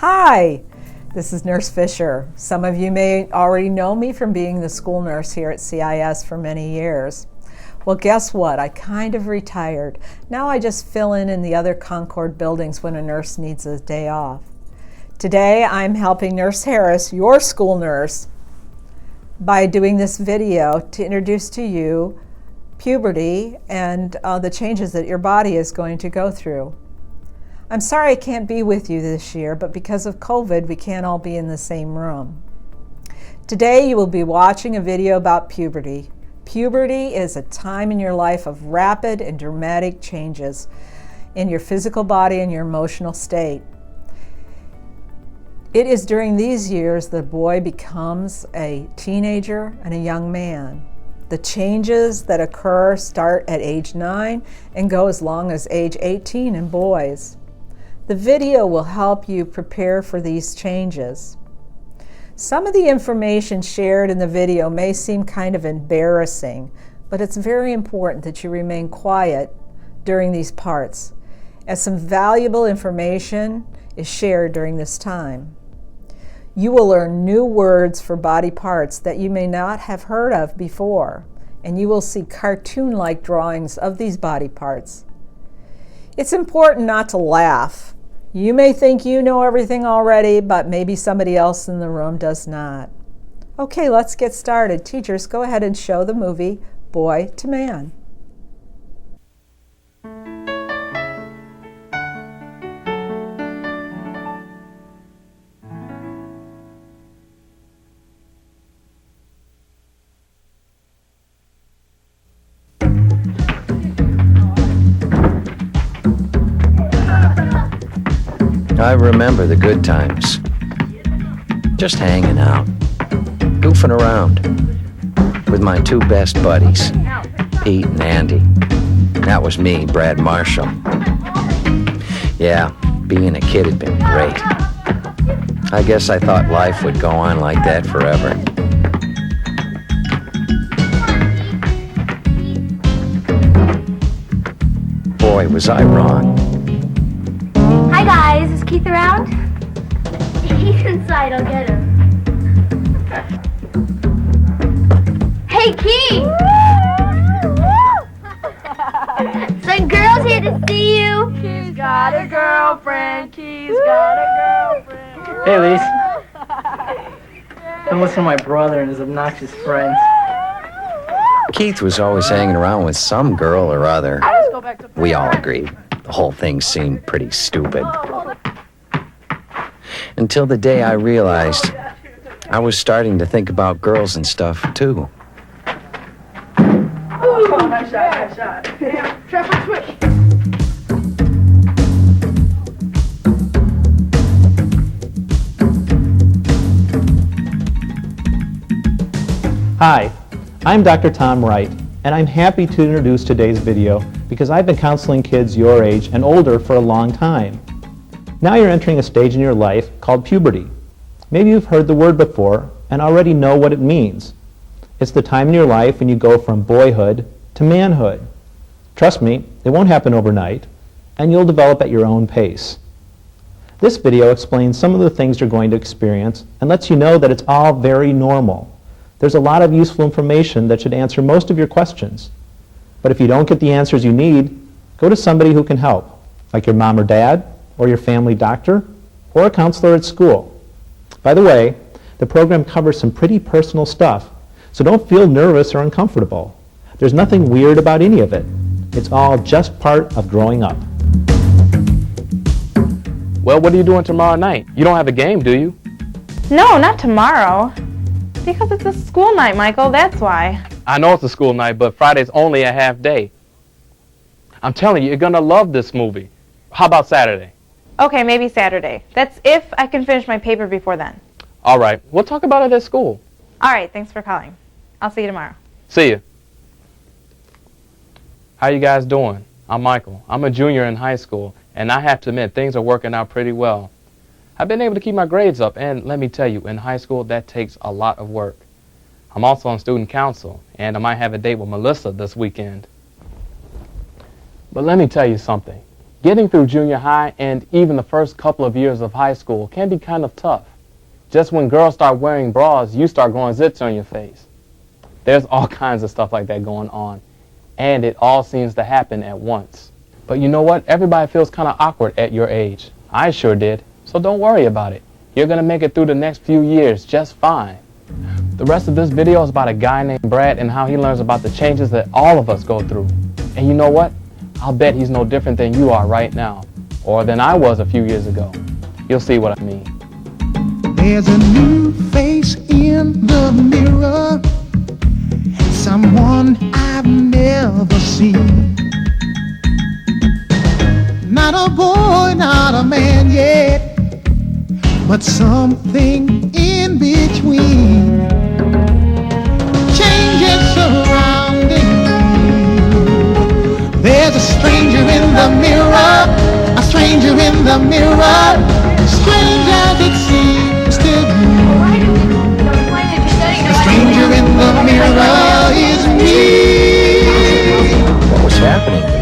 Hi, this is Nurse Fisher. Some of you may already know me from being the school nurse here at CIS for many years. Well, guess what? I kind of retired. Now I just fill in the other Concord buildings when a nurse needs a day off. Today I'm helping Nurse Harris, your school nurse, by doing this video to introduce to you puberty and the changes that your body is going to go through. I'm sorry I can't be with you this year, but because of COVID, we can't all be in the same room. Today you will be watching a video about puberty. Puberty is a time in your life of rapid and dramatic changes in your physical body and your emotional state. It is during these years the boy becomes a teenager and a young man. The changes that occur start at age 9 and go as long as age 18 in boys. The video will help you prepare for these changes. Some of the information shared in the video may seem kind of embarrassing, but it's very important that you remain quiet during these parts, as some valuable information is shared during this time. You will learn new words for body parts that you may not have heard of before, and you will see cartoon-like drawings of these body parts. It's important not to laugh. You may think you know everything already, but maybe somebody else in the room does not. Okay, let's get started. Teachers, go ahead and show the movie Boy to Man. I remember the good times. Just hanging out, goofing around with my two best buddies, Pete and Andy. That was me, Brad Marshall. Yeah, being a kid had been great. I guess I thought life would go on like that forever. Boy, was I wrong. Hi guys, is Keith around? He's inside, I'll get him. Hey Keith! Some girls here to see you. Keith's got a girlfriend, Keith's got a girlfriend. Hey, Lise. Don't listen to my brother and his obnoxious friends. Keith was always hanging around with some girl or other. We all agreed. The whole thing seemed pretty stupid. Until the day I realized I was starting to think about girls and stuff, too. Oh, nice shot. Damn, Trevor, switch. Hi, I'm Dr. Tom Wright, and I'm happy to introduce today's video because I've been counseling kids your age and older for a long time. Now you're entering a stage in your life called puberty. Maybe you've heard the word before and already know what it means. It's the time in your life when you go from boyhood to manhood. Trust me, it won't happen overnight, and you'll develop at your own pace. This video explains some of the things you're going to experience and lets you know that it's all very normal. There's a lot of useful information that should answer most of your questions. But if you don't get the answers you need, go to somebody who can help, like your mom or dad, or your family doctor, or a counselor at school. By the way, the program covers some pretty personal stuff, so don't feel nervous or uncomfortable. There's nothing weird about any of it. It's all just part of growing up. Well, what are you doing tomorrow night? You don't have a game, do you? No, not tomorrow. Because it's a school night, Michael, that's why. I know it's a school night, but Friday's only a half day. I'm telling you, you're gonna love this movie. How about Saturday? Okay, maybe Saturday. That's if I can finish my paper before then. All right, we'll talk about it at school. All right, thanks for calling. I'll see you tomorrow. See you. How you guys doing? I'm Michael. I'm a junior in high school, and I have to admit, things are working out pretty well. I've been able to keep my grades up, and let me tell you, in high school, that takes a lot of work. I'm also on student council, and I might have a date with Melissa this weekend. But let me tell you something. Getting through junior high and even the first couple of years of high school can be kind of tough. Just when girls start wearing bras, you start growing zits on your face. There's all kinds of stuff like that going on, and it all seems to happen at once. But you know what? Everybody feels kind of awkward at your age. I sure did, so don't worry about it. You're going to make it through the next few years just fine. The rest of this video is about a guy named Brad and how he learns about the changes that all of us go through. And you know what? I'll bet he's no different than you are right now, or than I was a few years ago. You'll see what I mean. There's a new face in the mirror, someone I've never seen. Not a boy, not a man yet, but something in between. Changes surrounding me. There's a stranger in the mirror, a stranger in the mirror, strange as it seems to be. The stranger in the mirror is me. What was happening to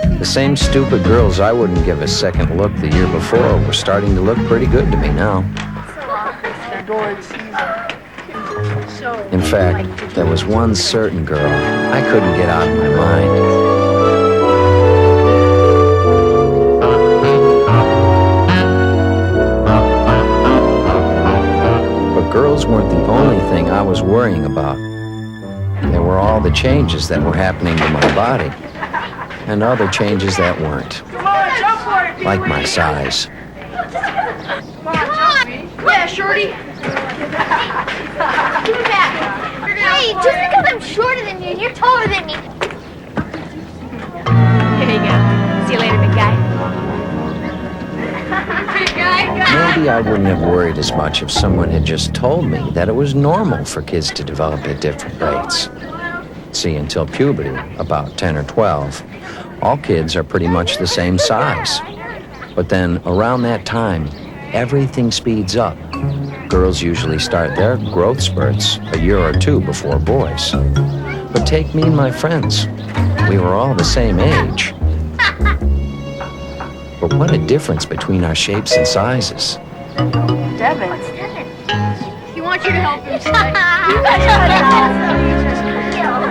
me? The same stupid girls I wouldn't give a second look the year before were starting to look pretty good to me now. In fact, there was one certain girl I couldn't get out of my mind. But girls weren't the only thing I was worrying about. There were all the changes that were happening to my body, and other changes that weren't, like my size. Yeah, shorty. Give me back. Hey, just because I'm shorter than you and you're taller than me. Here you go. See you later, big guy. Big guy. Maybe I wouldn't have worried as much if someone had just told me that it was normal for kids to develop at different rates. See, until puberty, about 10 or 12, all kids are pretty much the same size. But then, around that time, everything speeds up. Girls usually start their growth spurts a year or two before boys. But take me and my friends. We were all the same age. But what a difference between our shapes and sizes. Devin. He wants you to help him today.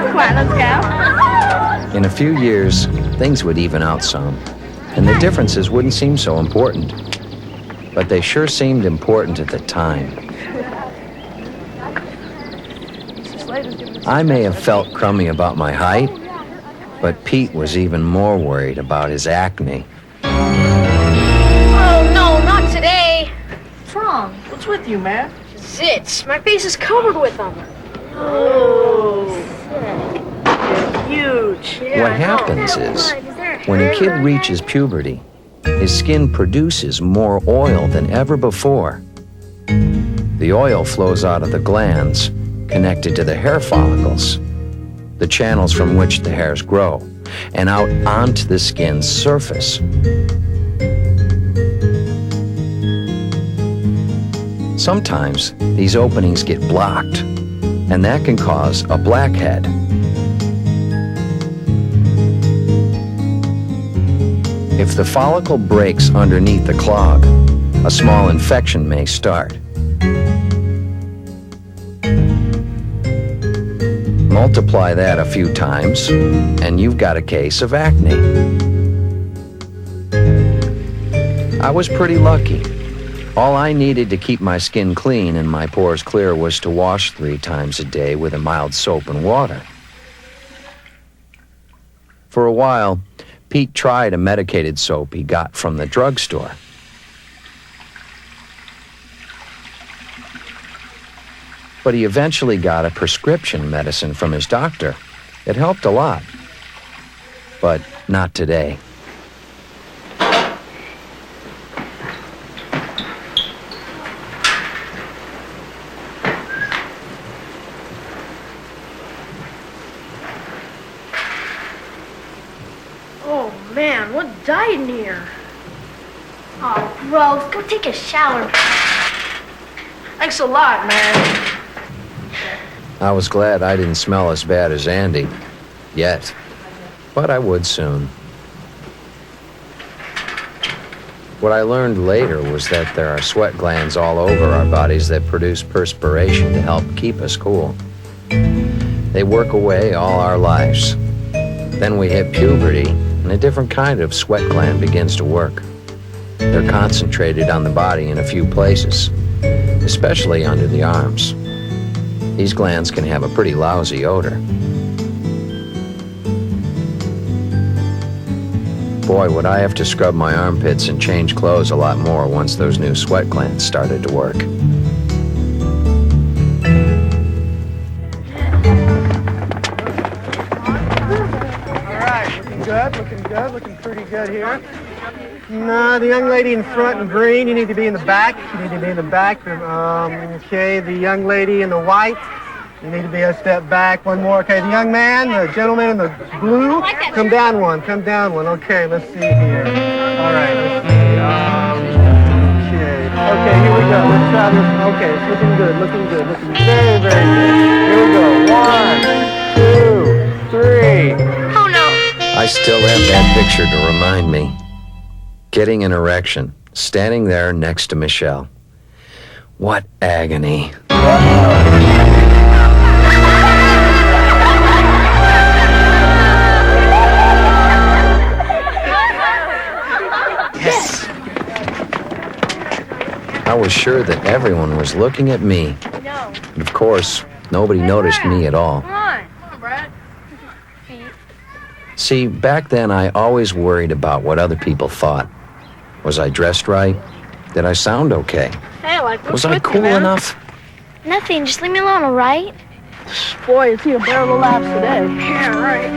Come on, let's go. In a few years, things would even out some, and the differences wouldn't seem so important. But they sure seemed important at the time. I may have felt crummy about my height, but Pete was even more worried about his acne. Oh, no, not today. What's wrong? What's with you, man? Zits. My face is covered with them. Oh, huge. What happens is, when a kid reaches puberty, his skin produces more oil than ever before. The oil flows out of the glands connected to the hair follicles, the channels from which the hairs grow, and out onto the skin's surface. Sometimes these openings get blocked, and that can cause a blackhead. If the follicle breaks underneath the clog, a small infection may start. Multiply that a few times, and you've got a case of acne. I was pretty lucky. All I needed to keep my skin clean and my pores clear was to wash 3 times a day with a mild soap and water. For a while, Pete tried a medicated soap he got from the drugstore. But he eventually got a prescription medicine from his doctor. It helped a lot. But not today. Oh, man, what died in here? Oh, gross. Go take a shower. Thanks a lot, man. I was glad I didn't smell as bad as Andy. Yet. But I would soon. What I learned later was that there are sweat glands all over our bodies that produce perspiration to help keep us cool. They work away all our lives. Then we hit puberty, and a different kind of sweat gland begins to work. They're concentrated on the body in a few places, especially under the arms. These glands can have a pretty lousy odor. Boy, would I have to scrub my armpits and change clothes a lot more once those new sweat glands started to work. Looking pretty good here. No, the young lady in front in green, you need to be in the back. You need to be in the back. Okay, the young lady in the white, you need to be a step back. One more. Okay, the young man, the gentleman in the blue, come down one. Okay, let's see here. All right, let's see. Okay, here we go. Let's try this. Okay, it's looking good, looking very, very good. Here we go. 1, 2, 3. Oh no. I still have that picture to remind me. Getting an erection, standing there next to Michelle. What agony. Yes! I was sure that everyone was looking at me. No. But of course, nobody noticed me at all. Come on, Brad. See, back then I always worried about what other people thought. Was I dressed right? Did I sound okay? Hey, like, Was I cool enough? Nothing, just leave me alone, all right? Boy, it's here barrel of laughs today. Yeah, right.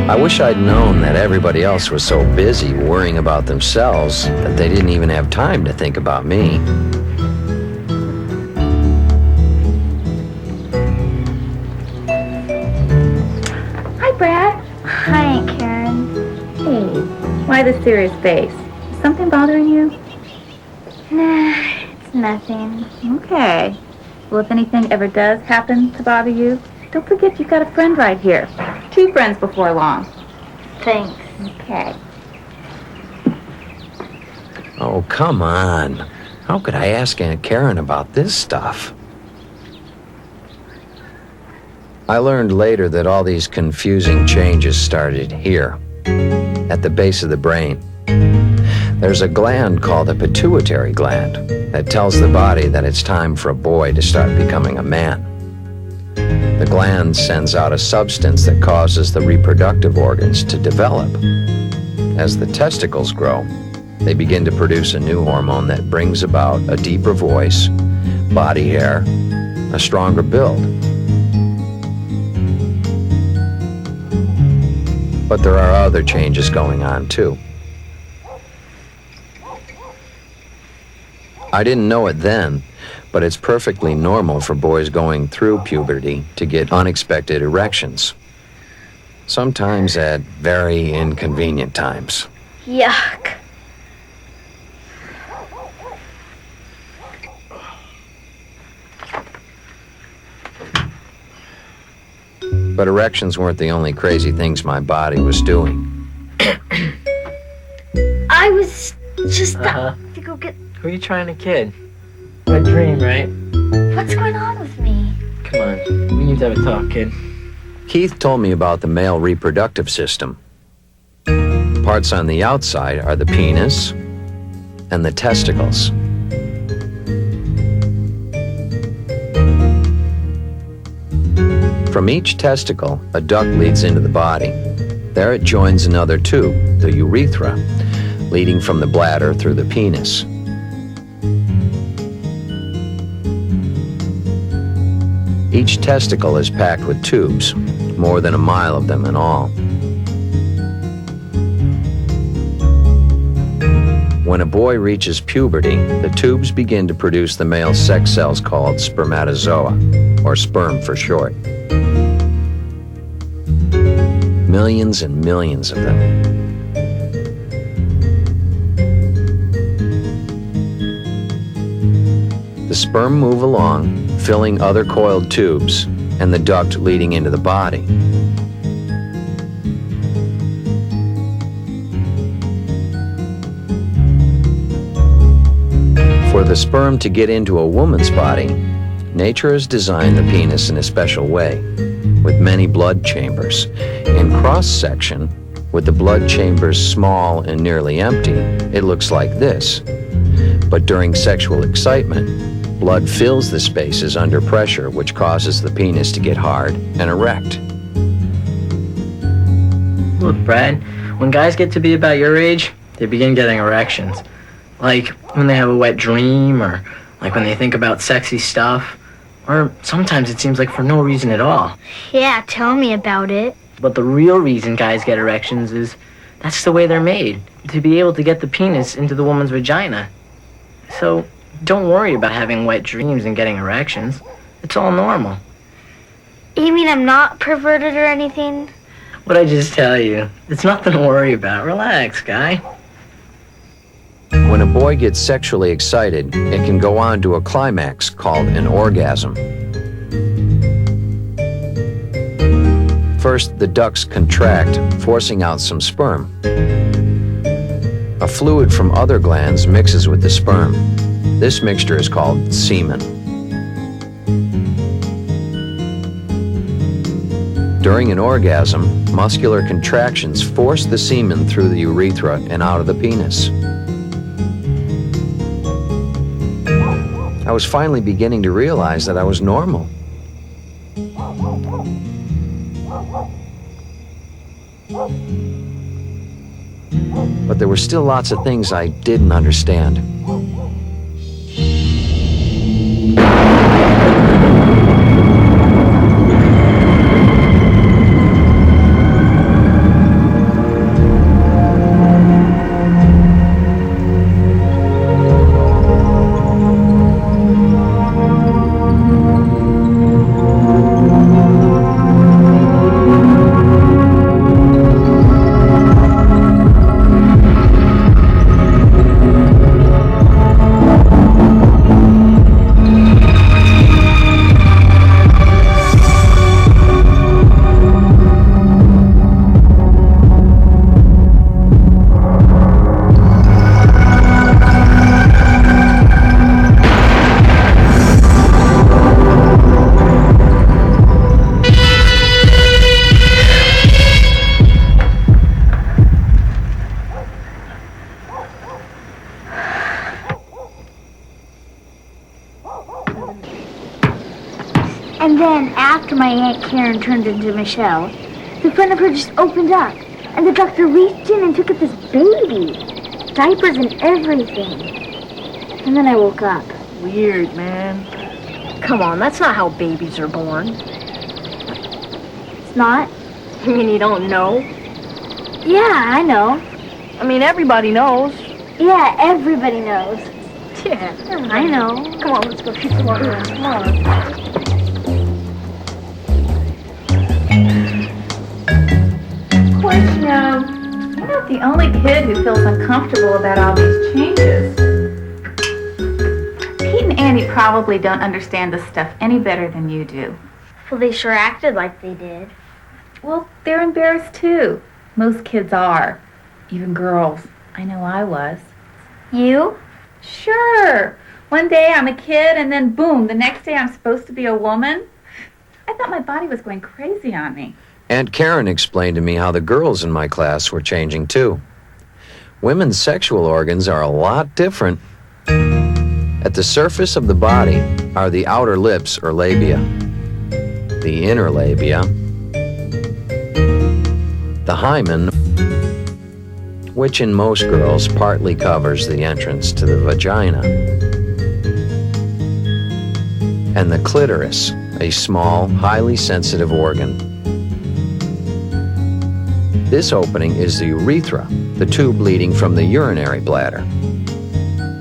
I wish I'd known that everybody else was so busy worrying about themselves that they didn't even have time to think about me. Hi, Brad. Hi, Aunt Karen. Hey, why the serious face? Is something bothering you? Nah, it's nothing. Okay. Well, if anything ever does happen to bother you, don't forget you've got a friend right here. 2 friends before long. Thanks. Okay. Oh, come on. How could I ask Aunt Karen about this stuff? I learned later that all these confusing changes started here, at the base of the brain. There's a gland called the pituitary gland that tells the body that it's time for a boy to start becoming a man. The gland sends out a substance that causes the reproductive organs to develop. As the testicles grow, they begin to produce a new hormone that brings about a deeper voice, body hair, a stronger build. But there are other changes going on too. I didn't know it then, but it's perfectly normal for boys going through puberty to get unexpected erections. Sometimes at very inconvenient times. Yuck. But erections weren't the only crazy things my body was doing. I was just to go get... Who are you trying to kid? A dream, right? What's going on with me? Come on, we need to have a talk, kid. Keith told me about the male reproductive system. Parts on the outside are the penis and the testicles. From each testicle, a duct leads into the body. There it joins another tube, the urethra, leading from the bladder through the penis. Each testicle is packed with tubes, more than a mile of them in all. When a boy reaches puberty, the tubes begin to produce the male sex cells called spermatozoa, or sperm for short. Millions and millions of them. The sperm move along, filling other coiled tubes and the duct leading into the body. the sperm to get into a woman's body, nature has designed the penis in a special way, with many blood chambers. In cross-section, with the blood chambers small and nearly empty, it looks like this. But during sexual excitement, blood fills the spaces under pressure, which causes the penis to get hard and erect. Look, Brad, when guys get to be about your age, they begin getting erections. Like when they have a wet dream, or like when they think about sexy stuff, or sometimes it seems like for no reason at all. Yeah, tell me about it. But the real reason guys get erections is that's the way they're made, to be able to get the penis into the woman's vagina. So don't worry about having wet dreams and getting erections. It's all normal. You mean I'm not perverted or anything? What'd I just tell you? It's nothing to worry about. Relax, guy. When a boy gets sexually excited, it can go on to a climax called an orgasm. First, the ducts contract, forcing out some sperm. A fluid from other glands mixes with the sperm. This mixture is called semen. During an orgasm, muscular contractions force the semen through the urethra and out of the penis. I was finally beginning to realize that I was normal. But there were still lots of things I didn't understand. And then, after my Aunt Karen turned into Michelle, the front of her just opened up, and the doctor reached in and took out this baby. Diapers and everything. And then I woke up. Weird, man. Come on, that's not how babies are born. It's not? You mean you don't know? Yeah, I know. I mean, everybody knows. Yeah, everybody knows. Yeah, I know. Come on, let's go shoot some water. Come on. Of course, you're not the only kid who feels uncomfortable about all these changes. Pete and Annie probably don't understand this stuff any better than you do. Well, they sure acted like they did. Well, they're embarrassed too. Most kids are. Even girls. I know I was. You? Sure. One day I'm a kid and then boom, the next day I'm supposed to be a woman. I thought my body was going crazy on me. Aunt Karen explained to me how the girls in my class were changing too. Women's sexual organs are a lot different. At the surface of the body are the outer lips or labia, the inner labia, the hymen, which in most girls partly covers the entrance to the vagina, and the clitoris, a small, highly sensitive organ. This opening is the urethra, the tube leading from the urinary bladder.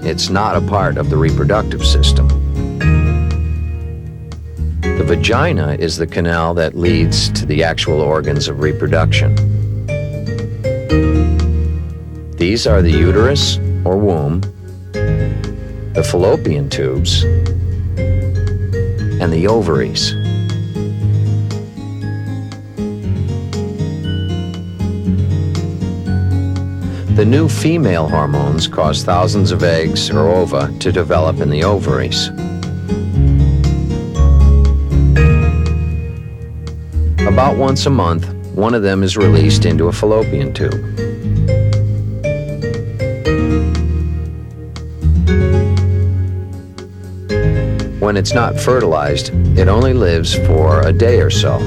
It's not a part of the reproductive system. The vagina is the canal that leads to the actual organs of reproduction. These are the uterus, or womb, the fallopian tubes, and the ovaries. The new female hormones cause thousands of eggs or ova to develop in the ovaries. About once a month, one of them is released into a fallopian tube. When it's not fertilized, it only lives for a day or so.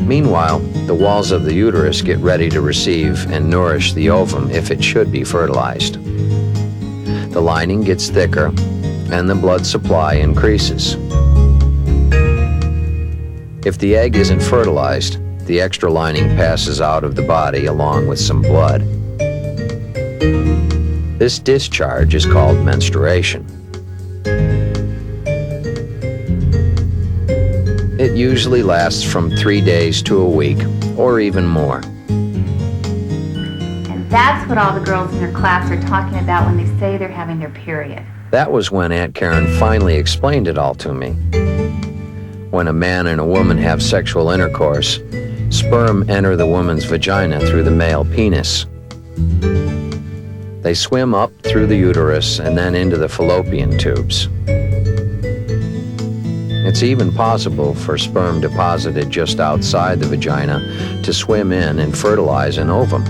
Meanwhile, the walls of the uterus get ready to receive and nourish the ovum if it should be fertilized. The lining gets thicker and the blood supply increases. If the egg isn't fertilized, the extra lining passes out of the body along with some blood. This discharge is called menstruation. It usually lasts from 3 days to a week, or even more. And that's what all the girls in your class are talking about when they say they're having their period. That was when Aunt Karen finally explained it all to me. When a man and a woman have sexual intercourse, sperm enter the woman's vagina through the male penis. They swim up through the uterus and then into the fallopian tubes. It's even possible for sperm deposited just outside the vagina to swim in and fertilize an ovum.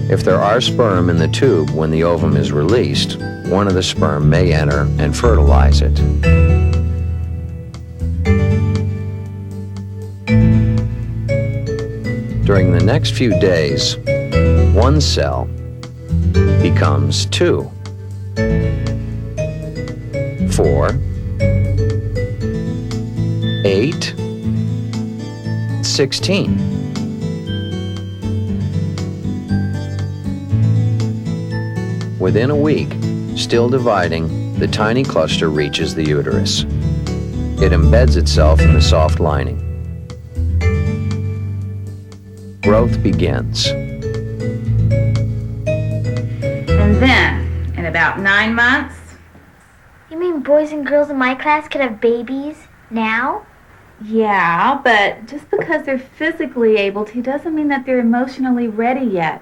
If there are sperm in the tube when the ovum is released, one of the sperm may enter and fertilize it. During the next few days, one cell becomes 2, 4, 8, 16. Within a week, still dividing, the tiny cluster reaches the uterus. It embeds itself in the soft lining. Growth begins. And then, in about 9 months... You mean boys and girls in my class could have babies now? Yeah, but just because they're physically able to doesn't mean that they're emotionally ready yet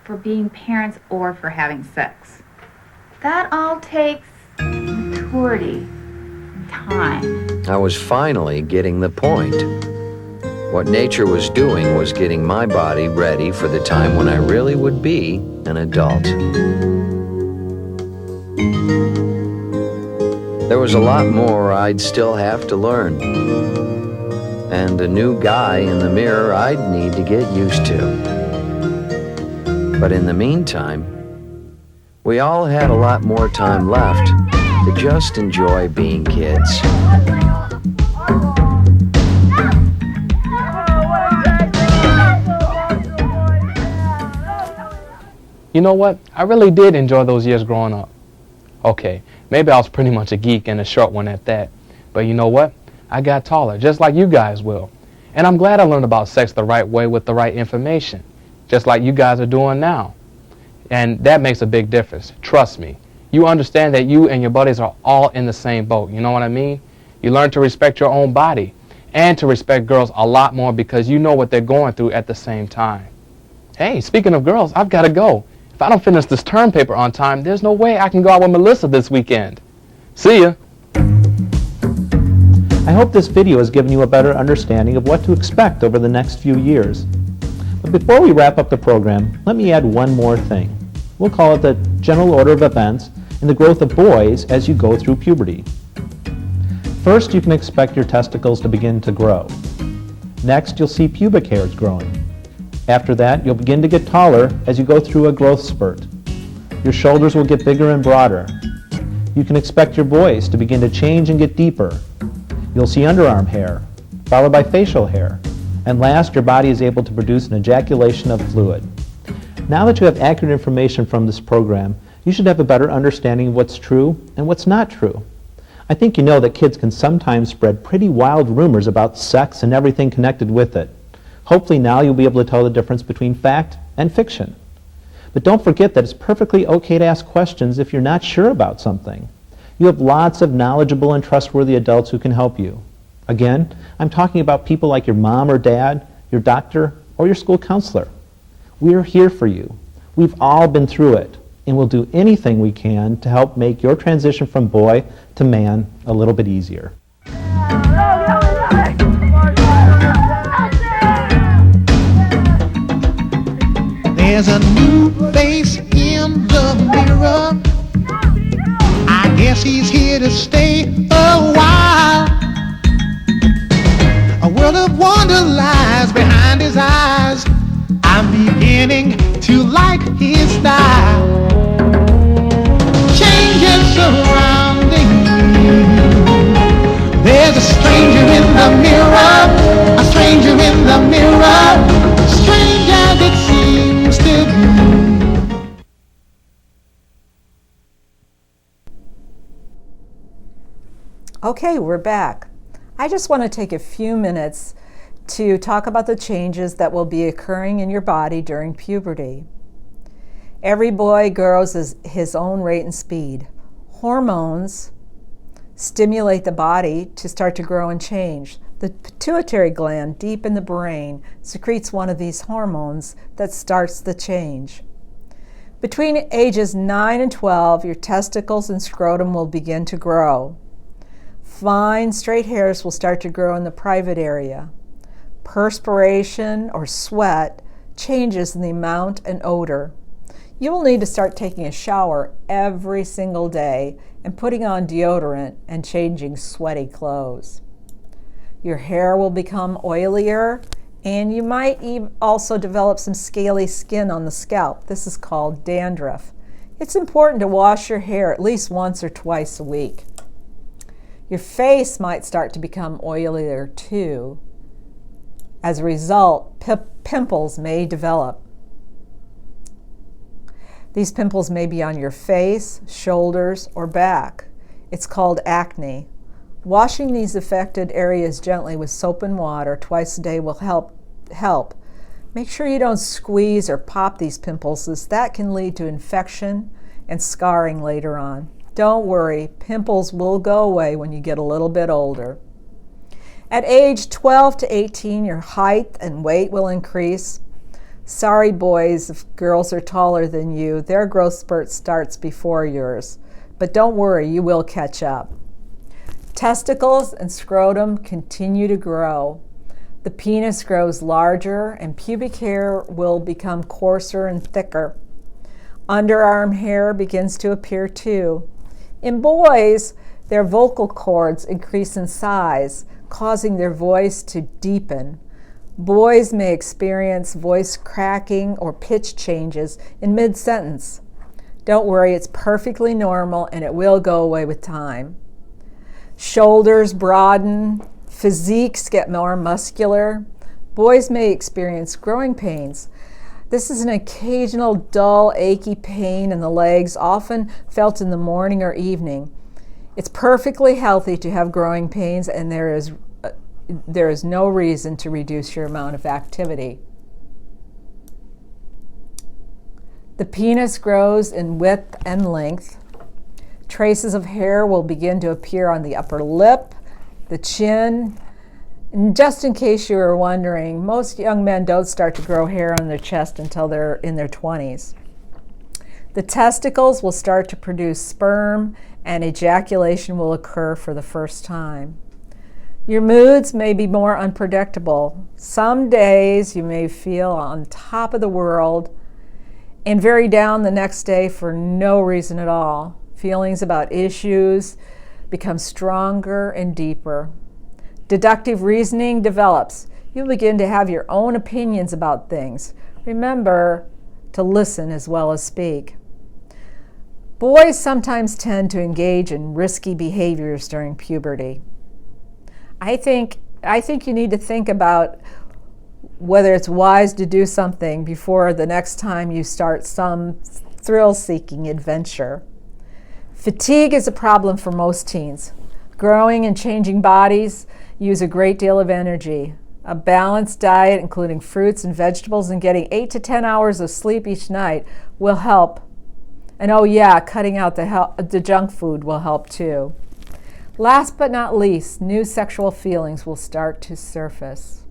for being parents or for having sex. That all takes maturity and time. I was finally getting the point. What nature was doing was getting my body ready for the time when I really would be an adult. There was a lot more I'd still have to learn, and a new guy in the mirror I'd need to get used to. But in the meantime, we all had a lot more time left to just enjoy being kids. You know what? I really did enjoy those years growing up. Okay, maybe I was pretty much a geek and a short one at that. But you know what? I got taller, just like you guys will. And I'm glad I learned about sex the right way with the right information, just like you guys are doing now. And that makes a big difference. Trust me. You understand that you and your buddies are all in the same boat. You know what I mean? You learn to respect your own body and to respect girls a lot more because you know what they're going through at the same time. Hey, speaking of girls, I've got to go. If I don't finish this term paper on time, there's no way I can go out with Melissa this weekend. See ya. I hope this video has given you a better understanding of what to expect over the next few years. But before we wrap up the program, let me add one more thing. We'll call it the general order of events in the growth of boys as you go through puberty. First, you can expect your testicles to begin to grow. Next, you'll see pubic hairs growing. After that, you'll begin to get taller as you go through a growth spurt. Your shoulders will get bigger and broader. You can expect your voice to begin to change and get deeper. You'll see underarm hair, followed by facial hair. And last, your body is able to produce an ejaculation of fluid. Now that you have accurate information from this program, you should have a better understanding of what's true and what's not true. I think you know that kids can sometimes spread pretty wild rumors about sex and everything connected with it. Hopefully now you'll be able to tell the difference between fact and fiction. But don't forget that it's perfectly okay to ask questions if you're not sure about something. You have lots of knowledgeable and trustworthy adults who can help you. Again, I'm talking about people like your mom or dad, your doctor, or your school counselor. We're here for you. We've all been through it, and we'll do anything we can to help make your transition from boy to man a little bit easier. There's a new face in the mirror. I guess he's here to stay a while. A world of wonder lies behind his eyes. I'm beginning to like his style. Changes surrounding me. There's a stranger in the mirror. A stranger in the mirror. Strange as it seems to be. Okay, we're back. I just want to take a few minutes to talk about the changes that will be occurring in your body during puberty. Every boy grows at his own rate and speed. Hormones stimulate the body to start to grow and change. The pituitary gland deep in the brain secretes one of these hormones that starts the change. Between ages 9 and 12, your testicles and scrotum will begin to grow. Fine, straight hairs will start to grow in the private area. Perspiration or sweat changes in the amount and odor. You will need to start taking a shower every single day and putting on deodorant and changing sweaty clothes. Your hair will become oilier, and you might also develop some scaly skin on the scalp. This is called dandruff. It's important to wash your hair at least once or twice a week. Your face might start to become oilier too. As a result, pimples may develop. These pimples may be on your face, shoulders, or back. It's called acne. Washing these affected areas gently with soap and water twice a day will help. Make sure you don't squeeze or pop these pimples, as that can lead to infection and scarring later on. Don't worry, pimples will go away when you get a little bit older. At age 12 to 18, your height and weight will increase. Sorry, boys, if girls are taller than you, their growth spurt starts before yours. But don't worry, you will catch up. Testicles and scrotum continue to grow. The penis grows larger, and pubic hair will become coarser and thicker. Underarm hair begins to appear too. In boys, their vocal cords increase in size, causing their voice to deepen. Boys may experience voice cracking or pitch changes in mid-sentence. Don't worry, it's perfectly normal and it will go away with time. Shoulders broaden, physiques get more muscular. Boys may experience growing pains. This is an occasional dull, achy pain in the legs, often felt in the morning or evening. It's perfectly healthy to have growing pains, and there is no reason to reduce your amount of activity. The penis grows in width and length. Traces of hair will begin to appear on the upper lip, the chin. And just in case you were wondering, most young men don't start to grow hair on their chest until they're in their 20s. The testicles will start to produce sperm, and ejaculation will occur for the first time. Your moods may be more unpredictable. Some days you may feel on top of the world and very down the next day for no reason at all. Feelings about issues become stronger and deeper. Deductive reasoning develops. You'll begin to have your own opinions about things. Remember to listen as well as speak. Boys sometimes tend to engage in risky behaviors during puberty. I think you need to think about whether it's wise to do something before the next time you start some thrill-seeking adventure. Fatigue is a problem for most teens. Growing and changing bodies use a great deal of energy. A balanced diet, including fruits and vegetables, and getting 8 to 10 hours of sleep each night will help. And oh yeah, cutting out the junk food will help too. Last but not least, new sexual feelings will start to surface.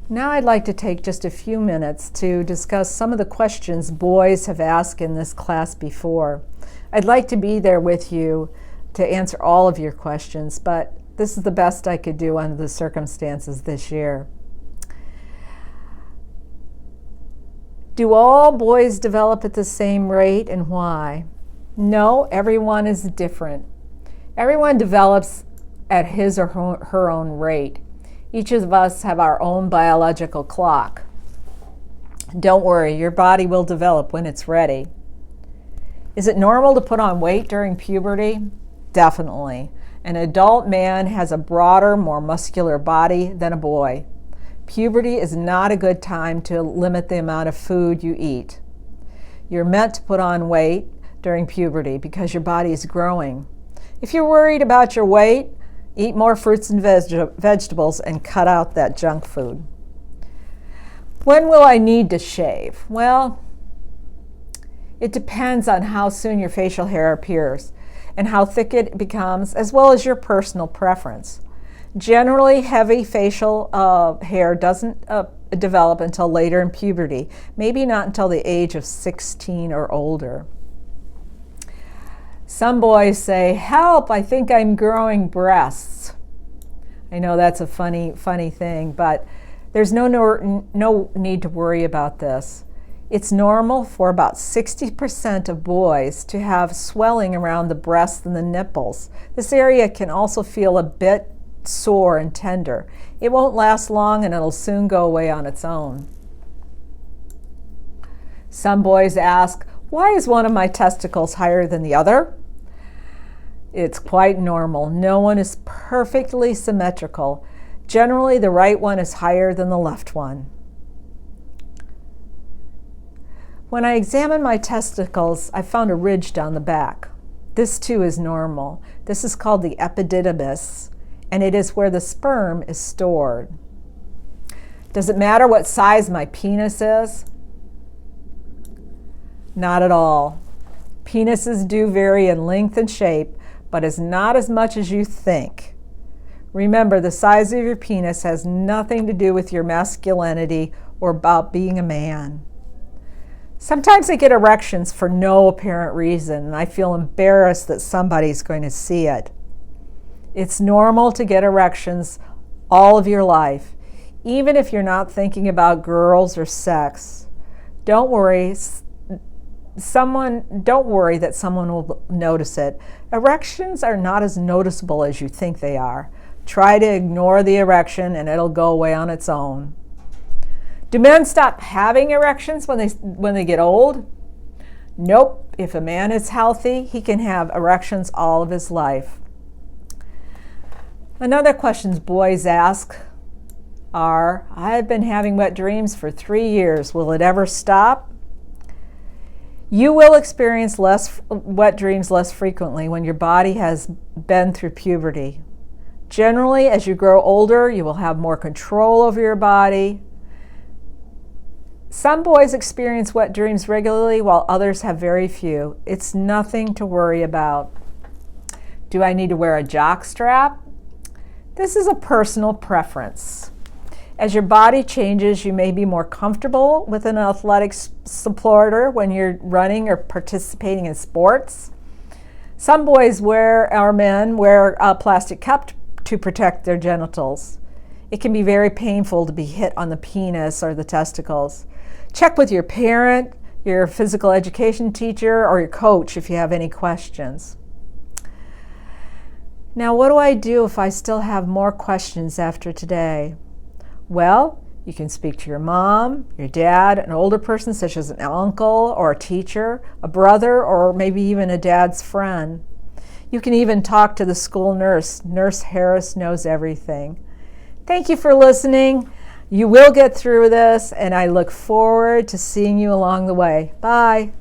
Now I'd like to take just a few minutes to discuss some of the questions boys have asked in this class before. I'd like to be there with you to answer all of your questions, but this is the best I could do under the circumstances this year. Do all boys develop at the same rate, and why? No, everyone is different. Everyone develops at his or her own rate. Each of us have our own biological clock. Don't worry, your body will develop when it's ready. Is it normal to put on weight during puberty? Definitely. An adult man has a broader, more muscular body than a boy. Puberty is not a good time to limit the amount of food you eat. You're meant to put on weight during puberty because your body is growing. If you're worried about your weight, eat more fruits and vegetables and cut out that junk food. When will I need to shave? Well, it depends on how soon your facial hair appears and how thick it becomes, as well as your personal preference. Generally, heavy facial hair doesn't develop until later in puberty, maybe not until the age of 16 or older. Some boys say, "Help, I think I'm growing breasts." I know that's a funny thing, but there's no need to worry about this. It's normal for about 60% of boys to have swelling around the breasts and the nipples. This area can also feel a bit sore and tender. It won't last long and it'll soon go away on its own. Some boys ask, "Why is one of my testicles higher than the other?" It's quite normal. No one is perfectly symmetrical. Generally, the right one is higher than the left one. When I examined my testicles, I found a ridge down the back. This too is normal. This is called the epididymis, and it is where the sperm is stored. Does it matter what size my penis is? Not at all. Penises do vary in length and shape, but is not as much as you think. Remember, the size of your penis has nothing to do with your masculinity or about being a man. Sometimes I get erections for no apparent reason, and I feel embarrassed that somebody's going to see it. It's normal to get erections all of your life, even if you're not thinking about girls or sex. Don't worry that someone will notice it. Erections are not as noticeable as you think they are. Try to ignore the erection and it'll go away on its own. Do men stop having erections when they get old? Nope. If a man is healthy, he can have erections all of his life. Another question boys ask are, "I've been having wet dreams for 3 years. Will it ever stop?" You will experience wet dreams less frequently when your body has been through puberty. Generally, as you grow older, you will have more control over your body. Some boys experience wet dreams regularly while others have very few. It's nothing to worry about. Do I need to wear a jock strap? This is a personal preference. As your body changes, you may be more comfortable with an athletic supporter when you're running or participating in sports. Some boys or men wear a plastic cup to protect their genitals. It can be very painful to be hit on the penis or the testicles. Check with your parent, your physical education teacher, or your coach if you have any questions. Now, what do I do if I still have more questions after today? Well, you can speak to your mom, your dad, an older person such as an uncle or a teacher, a brother, or maybe even a dad's friend. You can even talk to the school nurse. Nurse Harris knows everything. Thank you for listening. You will get through this, and I look forward to seeing you along the way. Bye.